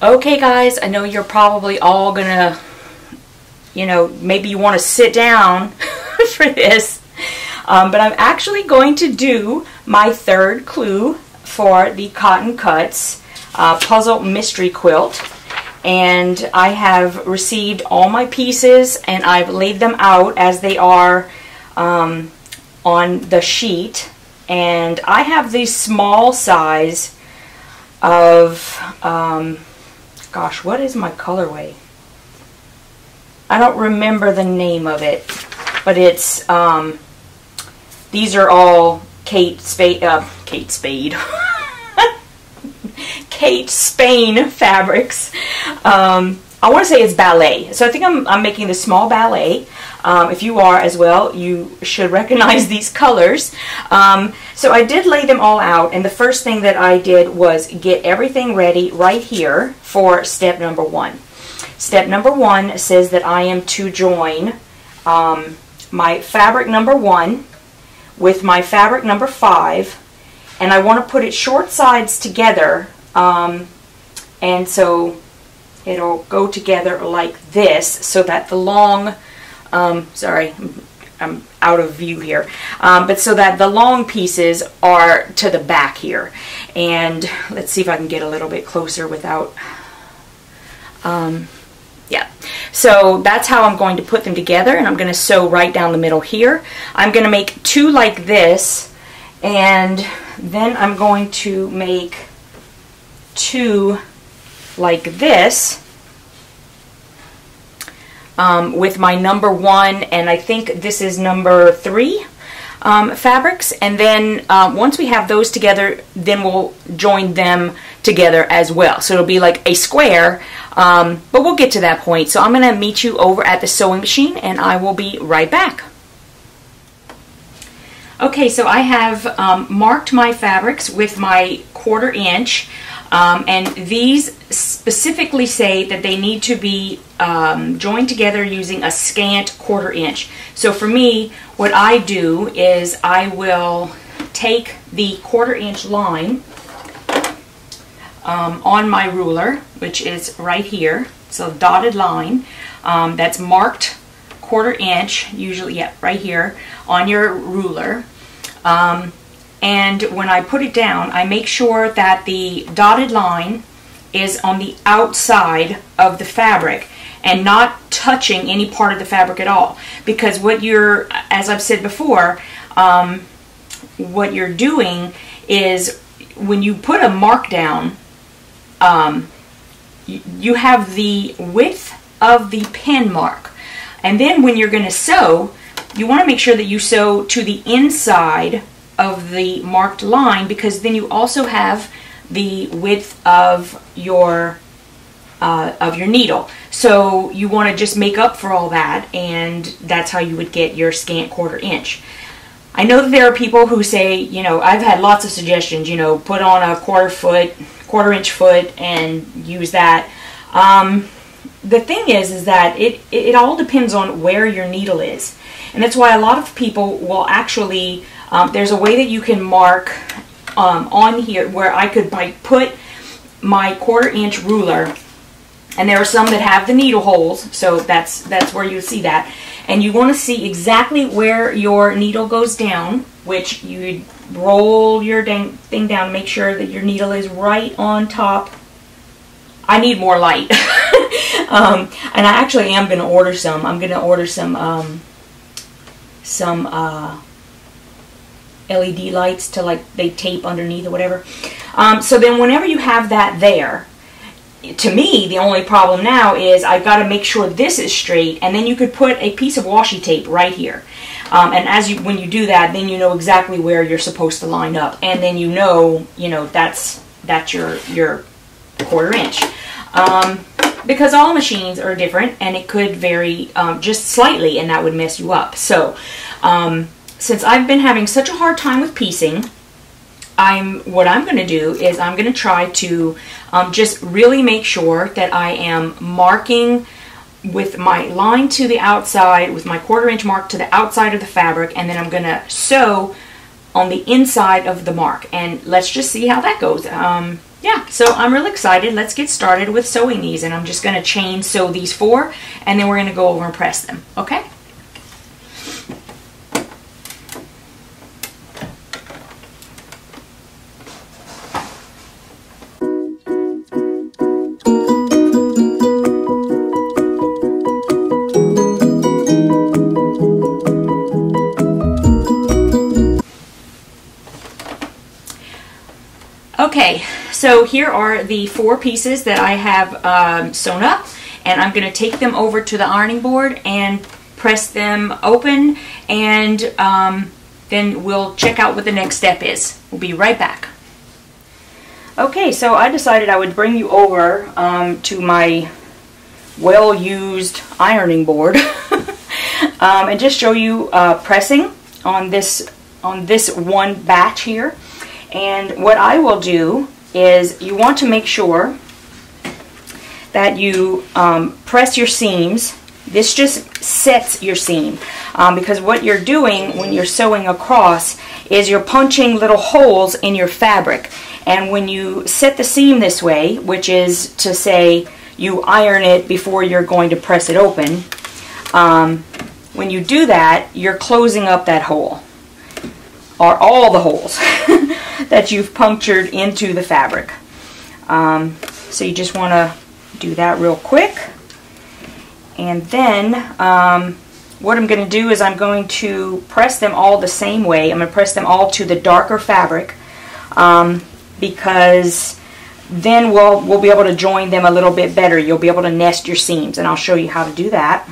Okay guys, I know you're probably all gonna, maybe you want to sit down for this, but I'm actually going to do my third clue for the Cotton Cuts puzzle mystery quilt. And I have received all my pieces and I've laid them out as they are on the sheet. And I have the small size of, gosh, what is my colorway? I don't remember the name of it, but it's, these are all Kate Spain fabrics. I want to say it's ballet. So I think I'm making the small ballet. If you are as well, you should recognize these colors. So I did lay them all out, and the first thing that I did was get everything ready right here for step number 1. Step number 1 says that I am to join my fabric number 1 with my fabric number 5, and I want to put it short sides together, and so it'll go together like this so that the long, sorry, I'm out of view here, but so that the long pieces are to the back here. And let's see if I can get a little bit closer without, yeah. So that's how I'm going to put them together, and I'm going to sew right down the middle here. I'm going to make 2 like this, and then I'm going to make 2 like this, with my number 1, and I think this is number 3 fabrics. And then once we have those together, then we'll join them together as well. So it'll be like a square, but we'll get to that point. So I'm going to meet you over at the sewing machine, and I will be right back. Okay, so I have marked my fabrics with my 1/4 inch. And these specifically say that they need to be joined together using a scant 1/4 inch. So for me, what I do is I will take the 1/4 inch line on my ruler, which is right here. So dotted line that's marked 1/4 inch, usually, yeah, right here on your ruler. And when I put it down, I make sure that the dotted line is on the outside of the fabric and not touching any part of the fabric at all. Because what you're, as I've said before, what you're doing is when you put a mark down, you have the width of the pen mark. And then when you're going to sew, you want to make sure that you sew to the inside of the marked line, because then you also have the width of your needle. So you want to just make up for all that, and that's how you would get your scant 1/4 inch. I know that there are people who say, I've had lots of suggestions, put on a 1/4 inch foot and use that. The thing is that it all depends on where your needle is. And that's why a lot of people will actually, there's a way that you can mark on here where I could put my 1/4 inch ruler, and there are some that have the needle holes, so that's where you see that. And you want to see exactly where your needle goes down, which you roll your thing down, make sure that your needle is right on top. I need more light. And I actually am going to order some. I'm going to order some LED lights to, like, they tape underneath or whatever. So then whenever you have that there, to me, the only problem now is I've got to make sure this is straight, and then you could put a piece of washi tape right here. And when you do that, then you know exactly where you're supposed to line up, and then that's your 1/4 inch. Because all machines are different, and it could vary just slightly, and that would mess you up. So since I've been having such a hard time with piecing, what I'm going to do is I'm going to try to just really make sure that I am marking with my line to the outside, with my 1/4 inch mark to the outside of the fabric, and then I'm going to sew on the inside of the mark, and let's just see how that goes. Yeah, so I'm really excited. Let's get started with sewing these, and I'm just going to chain sew these 4, and then we're going to go over and press them, okay? Okay, so here are the 4 pieces that I have sewn up, and I'm going to take them over to the ironing board and press them open, and then we'll check out what the next step is. We'll be right back. Okay, so I decided I would bring you over to my well-used ironing board and just show you pressing on this one batch here. And what I will do is, you want to make sure that you press your seams. This just sets your seam, because what you're doing when you're sewing across is you're punching little holes in your fabric. And when you set the seam this way, which is to say you iron it before you're going to press it open, when you do that, you're closing up that hole, or all the holes that you've punctured into the fabric. So you just want to do that real quick. And then what I'm going to do is I'm going to press them all the same way. I'm going to press them all to the darker fabric, because then we'll be able to join them a little bit better. You'll be able to nest your seams, and I'll show you how to do that.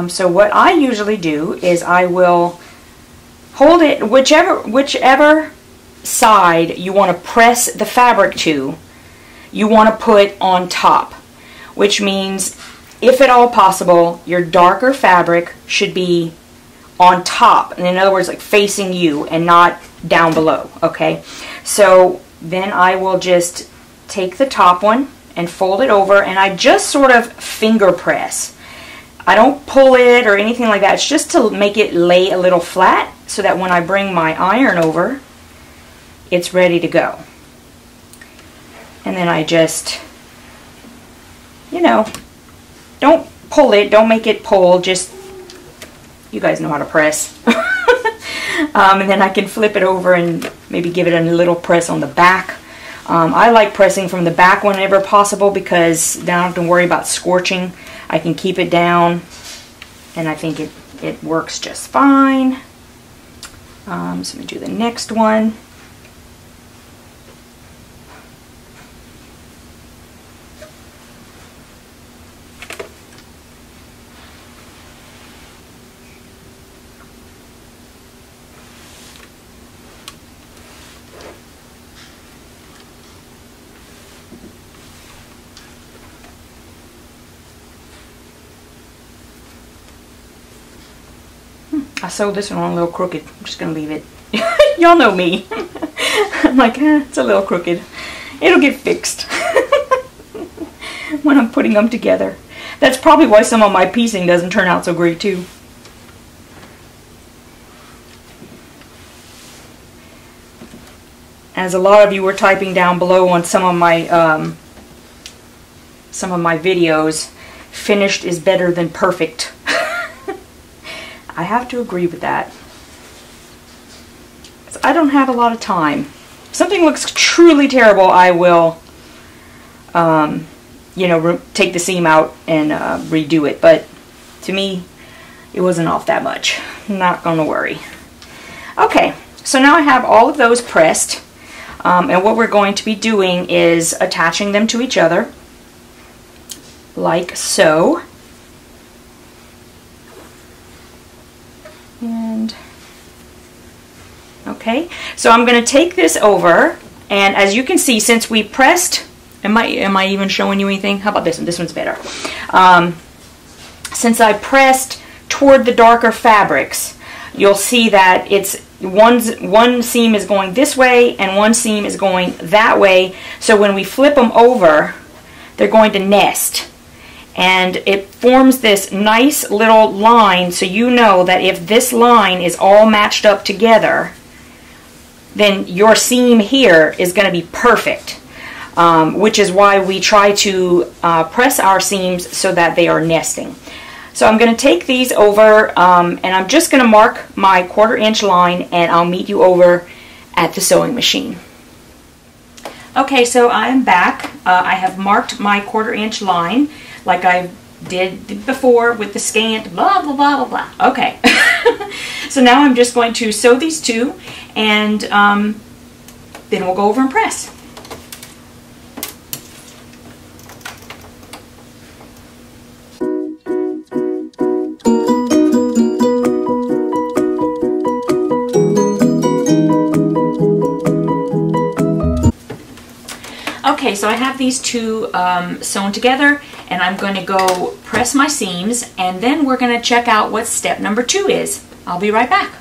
So what I usually do is I will hold it, whichever side you want to press the fabric to, you want to put on top, which means, if at all possible, your darker fabric should be on top, and in other words, like facing you and not down below, okay? So then I will just take the top one and fold it over, and I just sort of finger press. I don't pull it or anything like that. It's just to make it lay a little flat, so that when I bring my iron over, it's ready to go. And then I just, you know, don't pull it, don't make it pull, just, you guys know how to press. And then I can flip it over and maybe give it a little press on the back. I like pressing from the back whenever possible, because then I don't have to worry about scorching. I can keep it down, and I think it works just fine. So I'm going to do the next one. I sewed this one on a little crooked. I'm just going to leave it. Y'all know me. I'm like, it's a little crooked. It'll get fixed when I'm putting them together. That's probably why some of my piecing doesn't turn out so great too. As a lot of you were typing down below on some of my videos, finished is better than perfect. I have to agree with that. I don't have a lot of time. If something looks truly terrible, I will, you know, take the seam out and redo it. But to me, it wasn't off that much. Not gonna worry. Okay, so now I have all of those pressed, and what we're going to be doing is attaching them to each other, like so. And okay, so I'm going to take this over, and as you can see, since we pressed, am I even showing you anything? How about this one? This one's better. Since I pressed toward the darker fabrics, you'll see that it's one seam is going this way and one seam is going that way. So when we flip them over, they're going to nest. and it forms this nice little line, so you know that if this line is all matched up together, then your seam here is going to be perfect, which is why we try to press our seams so that they are nesting. So I'm going to take these over, and I'm just going to mark my 1/4 inch line, and I'll meet you over at the sewing machine. Okay, so I'm back. I have marked my 1/4 inch line like I did before with the scant blah blah blah blah blah. Okay. So now I'm just going to sew these two, and then we'll go over and press. Okay, so I have these two sewn together, and I'm going to go press my seams, and then we're going to check out what step number 2 is. I'll be right back.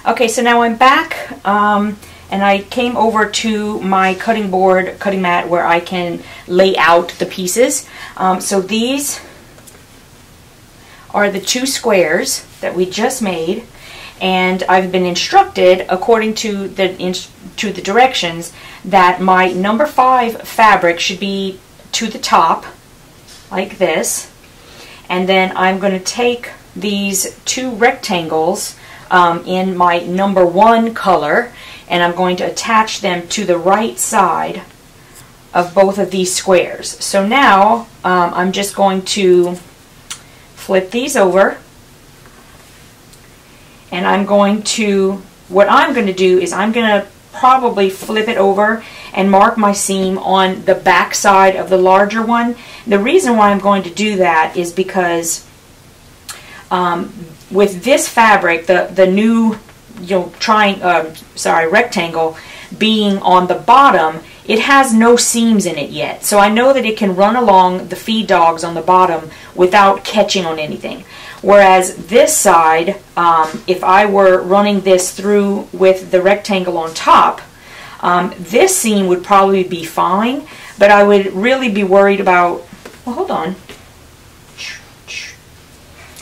Okay, so now I'm back, and I came over to my cutting mat, where I can lay out the pieces. So these are the 2 squares that we just made, and I've been instructed, according to the directions, that my number 5 fabric should be to the top, like this. And then I'm going to take these 2 rectangles in my number 1 color, and I'm going to attach them to the right side of both of these squares. So now I'm just going to flip these over, and what I'm going to do is I'm going to probably flip it over and mark my seam on the back side of the larger one. The reason why I'm going to do that is because with this fabric, the new rectangle being on the bottom, it has no seams in it yet. So I know that it can run along the feed dogs on the bottom without catching on anything. Whereas this side, if I were running this through with the rectangle on top, this seam would probably be fine, but I would really be worried about, well, hold on.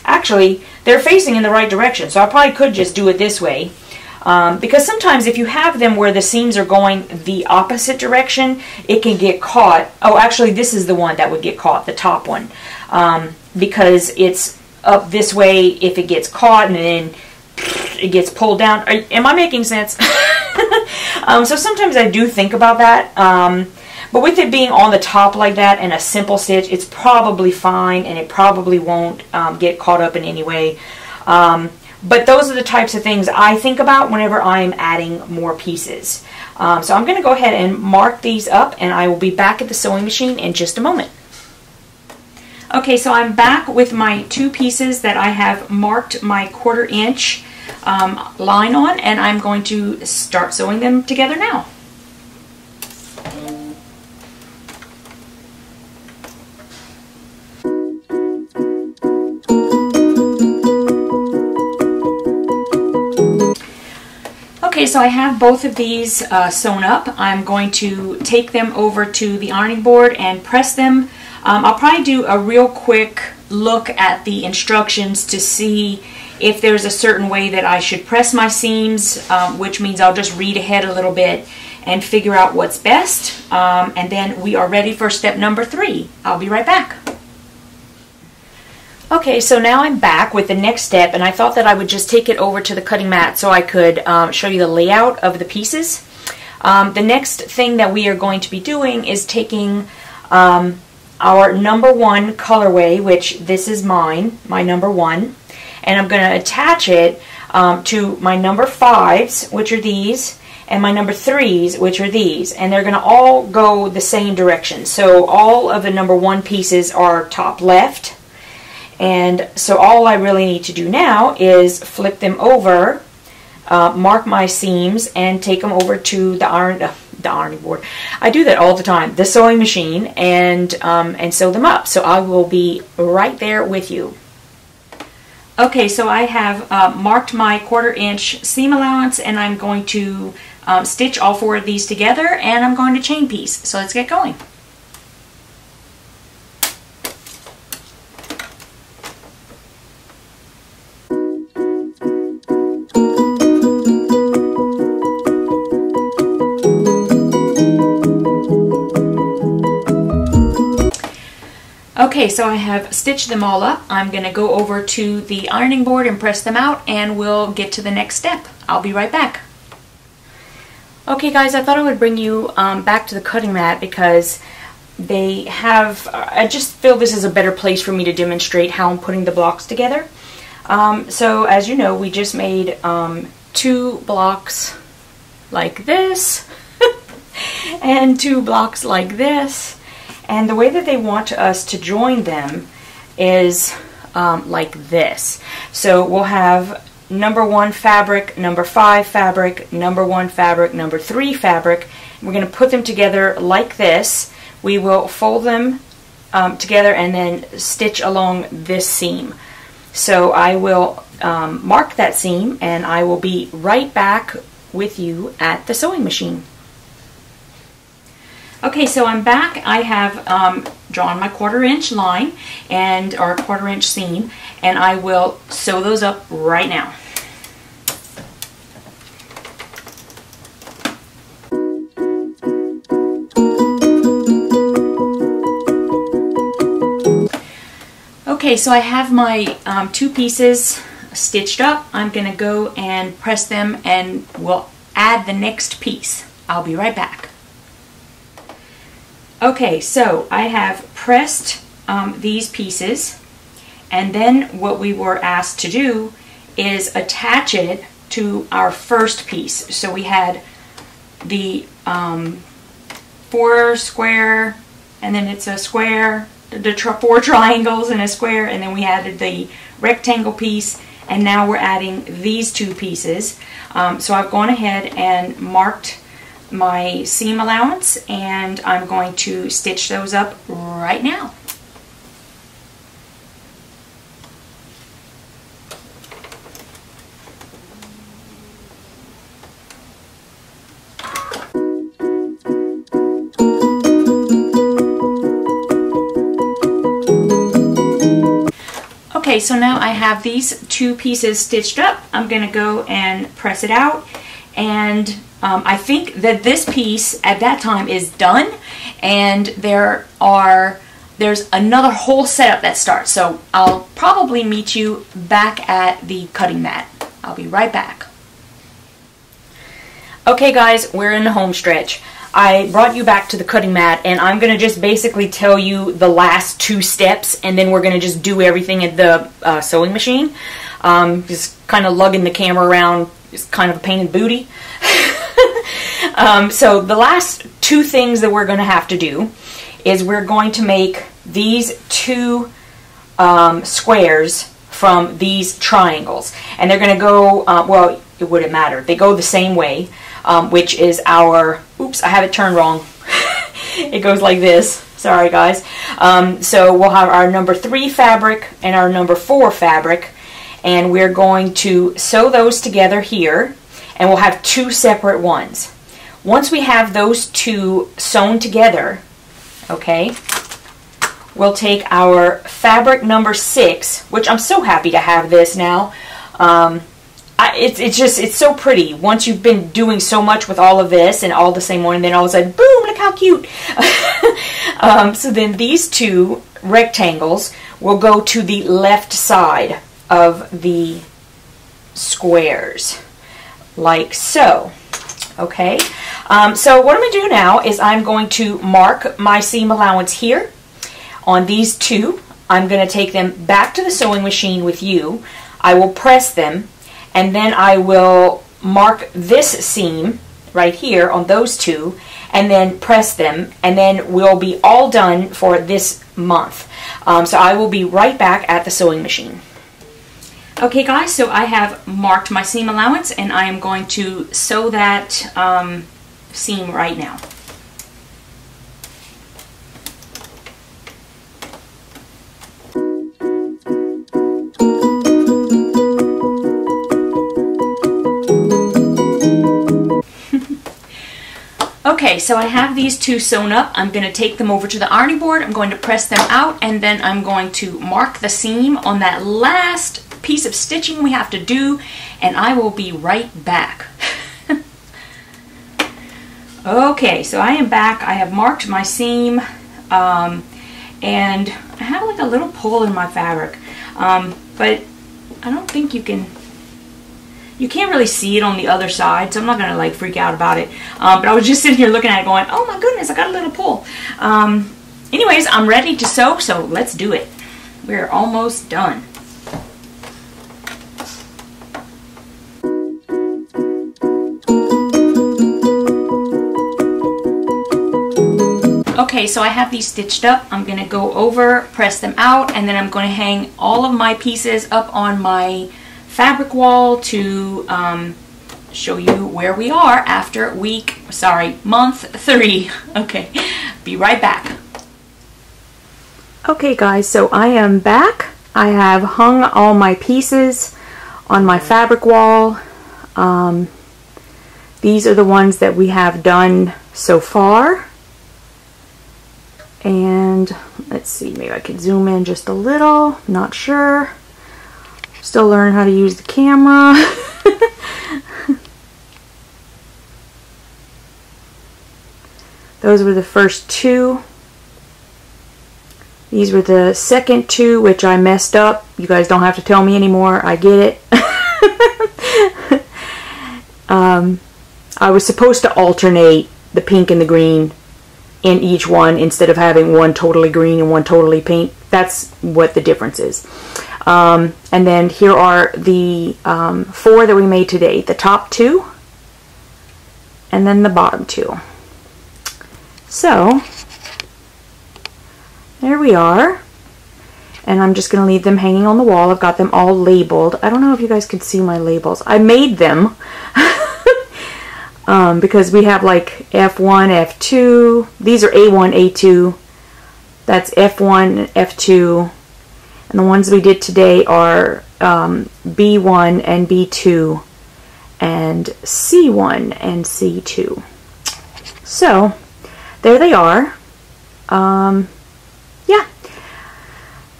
Actually, they're facing in the right direction, so I probably could just do it this way. Because sometimes if you have them where the seams are going the opposite direction, it can get caught. Oh, actually, this is the one that would get caught, the top one. Because it's up this way, if it gets caught and then it gets pulled down. Am I making sense? So sometimes I do think about that. But with it being on the top like that and a simple stitch, it's probably fine, and it probably won't get caught up in any way. But those are the types of things I think about whenever I'm adding more pieces. So I'm going to go ahead and mark these up, and I will be back at the sewing machine in just a moment. Okay, so I'm back with my 2 pieces that I have marked my 1/4 inch line on, and I'm going to start sewing them together now. Okay, so I have both of these sewn up. I'm going to take them over to the ironing board and press them. I'll probably do a real quick look at the instructions to see if there's a certain way that I should press my seams, which means I'll just read ahead a little bit and figure out what's best. And then we are ready for step number 3. I'll be right back. Okay, so now I'm back with the next step, and I thought that I would just take it over to the cutting mat so I could show you the layout of the pieces. The next thing that we are going to be doing is taking our number 1 colorway, which this is mine, my number 1, and I'm going to attach it to my number 5s, which are these, and my number 3s, which are these, and they're going to all go the same direction. So all of the number 1 pieces are top left. And so all I really need to do now is flip them over, mark my seams, and take them over to the ironing board. I do that all the time, the sewing machine, and sew them up. So I will be right there with you. Okay, so I have marked my 1/4 inch seam allowance, and I'm going to stitch all 4 of these together, and I'm going to chain piece. So let's get going. Okay, so I have stitched them all up. I'm going to go over to the ironing board and press them out, and we'll get to the next step. I'll be right back. Okay guys, I thought I would bring you back to the cutting mat because they have, I just feel this is a better place for me to demonstrate how I'm putting the blocks together. So as you know, we just made 2 blocks like this and 2 blocks like this. And the way that they want us to join them is like this. So we'll have number 1 fabric, number 5 fabric, number 1 fabric, number 3 fabric. We're going to put them together like this. We will fold them together and then stitch along this seam. So I will mark that seam, and I will be right back with you at the sewing machine. Okay, so I'm back. I have drawn my 1/4 inch line and or 1/4 inch seam, and I will sew those up right now. Okay, so I have my 2 pieces stitched up. I'm going to go and press them, and we'll add the next piece. I'll be right back. Okay, so I have pressed these pieces, and then what we were asked to do is attach it to our first piece. So we had the 4 square, and then it's a square, the 4 triangles and a square, and then we added the rectangle piece, and now we're adding these 2 pieces. So I've gone ahead and marked my seam allowance, and I'm going to stitch those up right now. Okay, so now I have these 2 pieces stitched up. I'm going to go and press it out, and I think that this piece at that time is done, and there's another whole setup that starts. So I'll probably meet you back at the cutting mat. I'll be right back. Okay guys, we're in the home stretch. I brought you back to the cutting mat, and I'm going to just basically tell you the last 2 steps, and then we're going to just do everything at the sewing machine. Just kind of lugging the camera around is kind of a pain in the booty. So the last 2 things that we're going to have to do is we're going to make these 2 squares from these triangles, and they're going to go, well, it wouldn't matter. They go the same way, which is our, oops, I have it turned wrong. It goes like this. Sorry guys. So we'll have our number 3 fabric and our number 4 fabric, and we're going to sew those together here, and we'll have 2 separate ones. Once we have those 2 sewn together, okay, we'll take our fabric number 6, which I'm so happy to have this now. It's so pretty. Once you've been doing so much with all of this and all the same one, and then all of a sudden, boom, look how cute. So then these 2 rectangles will go to the left side of the squares, like so. Okay, so what I'm going to do now is I'm going to mark my seam allowance here on these 2. I'm going to take them back to the sewing machine with you. I will press them, and then I will mark this seam right here on those 2, and then press them, and then we'll be all done for this month. So I will be right back at the sewing machine. Okay guys, so I have marked my seam allowance, and I am going to sew that seam right now. Okay, so I have these 2 sewn up. I'm going to take them over to the ironing board. I'm going to press them out, and then I'm going to mark the seam on that last piece of stitching we have to do, and I will be right back. Okay, so I am back. I have marked my seam, and I have like a little pull in my fabric, but I don't think you can't really see it on the other side, so I'm not gonna like freak out about it. But I was just sitting here looking at it going, oh my goodness, I got a little pull. Anyways, I'm ready to sew, so let's do it. We're almost done. Okay, so I have these stitched up. I'm going to go over, press them out, and then I'm going to hang all of my pieces up on my fabric wall to show you where we are after month 3. Okay, be right back. Okay guys, so I am back. I have hung all my pieces on my fabric wall. These are the ones that we have done so far. And let's see, maybe I can zoom in just a little, not sure. Still learning how to use the camera. Those were the first 2. These were the second 2, which I messed up. You guys don't have to tell me anymore, I get it. I was supposed to alternate the pink and the green in each one instead of having one totally green and one totally pink. That's what the difference is. And then here are the 4 that we made today. The top 2 and then the bottom 2. So there we are. And I'm just going to leave them hanging on the wall. I've got them all labeled. I don't know if you guys can see my labels. I made them. Because we have like F1, F2, these are A1, A2, that's F1, F2, and the ones we did today are B1 and B2, and C1 and C2. So, there they are. Yeah.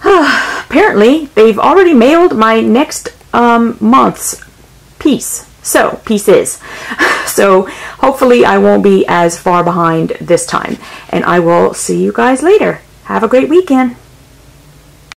Apparently, they've already mailed my next month's piece. So, pieces. So, hopefully I won't be as far behind this time. And I will see you guys later. Have a great weekend.